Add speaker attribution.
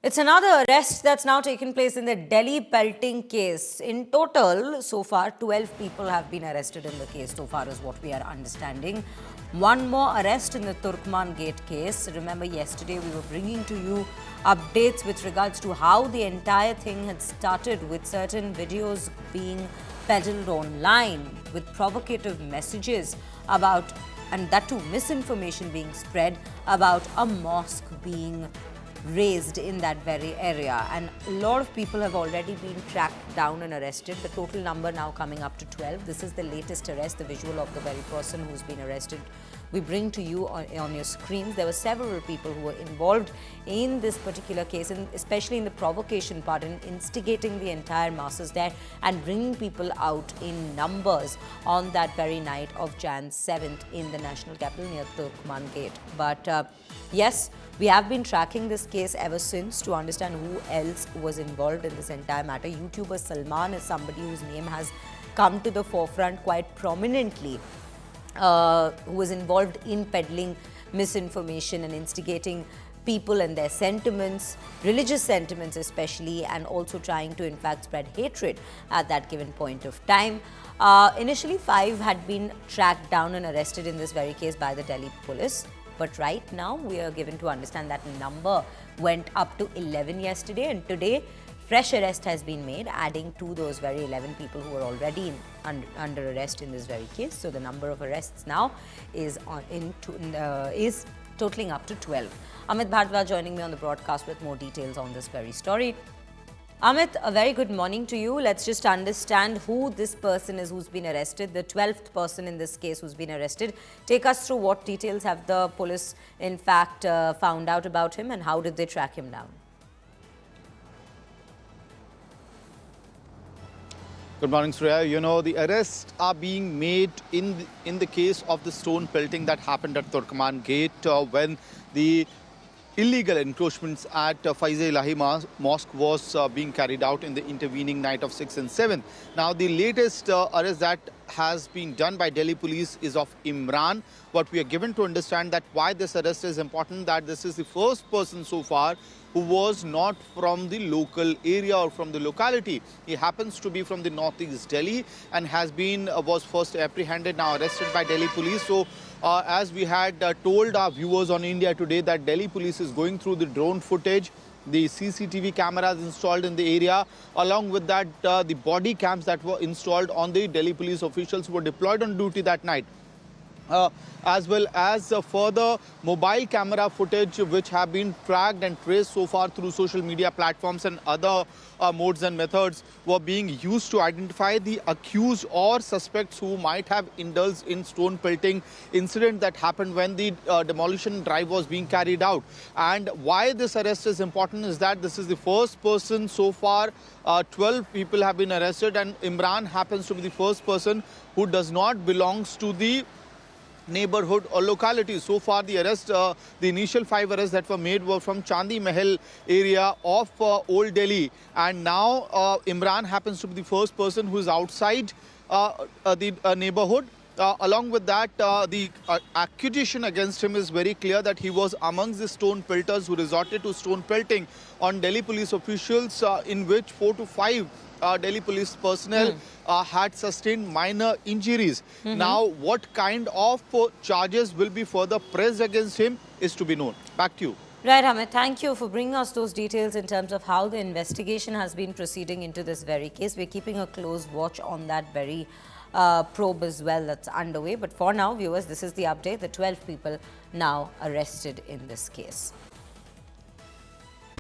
Speaker 1: It's another arrest that's now taken place in the Delhi pelting case. In total, so far, 12 people have been arrested in the case, so far as what we are understanding. One more arrest in the Turkman Gate case. Remember, yesterday we were bringing to you updates with regards to how the entire thing had started, with certain videos being peddled online with provocative messages about, and that too misinformation being spread about a mosque being raised in that very area, and a lot of people have already been tracked down and arrested. The total number now coming up to 12. This is the latest arrest. The visual of the very person who's been arrested we bring to you on your screens. There were several people who were involved in this particular case, and especially in the provocation part, in instigating the entire masses there and bringing people out in numbers on that very night of Jan 7th in the national capital near Turkman Gate. But yes, we have been tracking this case ever since to understand who else was involved in this entire matter. YouTuber Salman is somebody whose name has come to the forefront quite prominently, who was involved in peddling misinformation and instigating people and their sentiments, religious sentiments especially, and also trying to in fact spread hatred at that given point of time. Initially, 5 had been tracked down and arrested in this very case by the Delhi police. But right now, we are given to understand that number went up to 11 yesterday, and today, fresh arrest has been made, adding to those very 11 people who were already under arrest in this very case. So the number of arrests now is totaling up to 12. Amit Bhardwaj joining me on the broadcast with more details on this very story. Amit, a very good morning to you. Let's just understand who this person is who's been arrested, the 12th person in this case who's been arrested. Take us through what details have the police in fact found out about him, and how did they track him down?
Speaker 2: Good morning, Surya. You know, the arrests are being made in the case of the stone pelting that happened at Turkman Gate when the illegal encroachments at Faiz-e-Ilahi Mosque was being carried out in the intervening night of 6th and 7th. Now, the latest arrest that has been done by Delhi police is of Imran. What we are given to understand that why this arrest is important, that this is the first person so far who was not from the local area or from the locality. He happens to be from the northeast Delhi and was first apprehended, now arrested by Delhi police. So as we had told our viewers on India Today, that Delhi police is going through the drone footage, the CCTV cameras installed in the area, along with that the body cams that were installed on the Delhi police officials who were deployed on duty that night. As well as further mobile camera footage which have been tracked and traced so far through social media platforms and other modes and methods were being used to identify the accused or suspects who might have indulged in stone pelting incident that happened when the demolition drive was being carried out. And why this arrest is important is that this is the first person so far. 12 people have been arrested, and Imran happens to be the first person who does not belongs to the neighborhood or locality. So far, the initial 5 arrests that were made were from Chandi Mahal area of Old Delhi, and now Imran happens to be the first person who is outside the neighborhood. Along with that, the accusation against him is very clear, that he was amongst the stone pelters who resorted to stone pelting on Delhi police officials, in which 4 to 5 Delhi police personnel had sustained minor injuries. Now, what kind of charges will be further pressed against him is to be known. Back to you.
Speaker 1: Right, Amit, thank you for bringing us those details in terms of how the investigation has been proceeding into this very case. We're keeping a close watch on that very probe as well that's underway. But for now, viewers, this is the update. The 12 people now arrested in this case.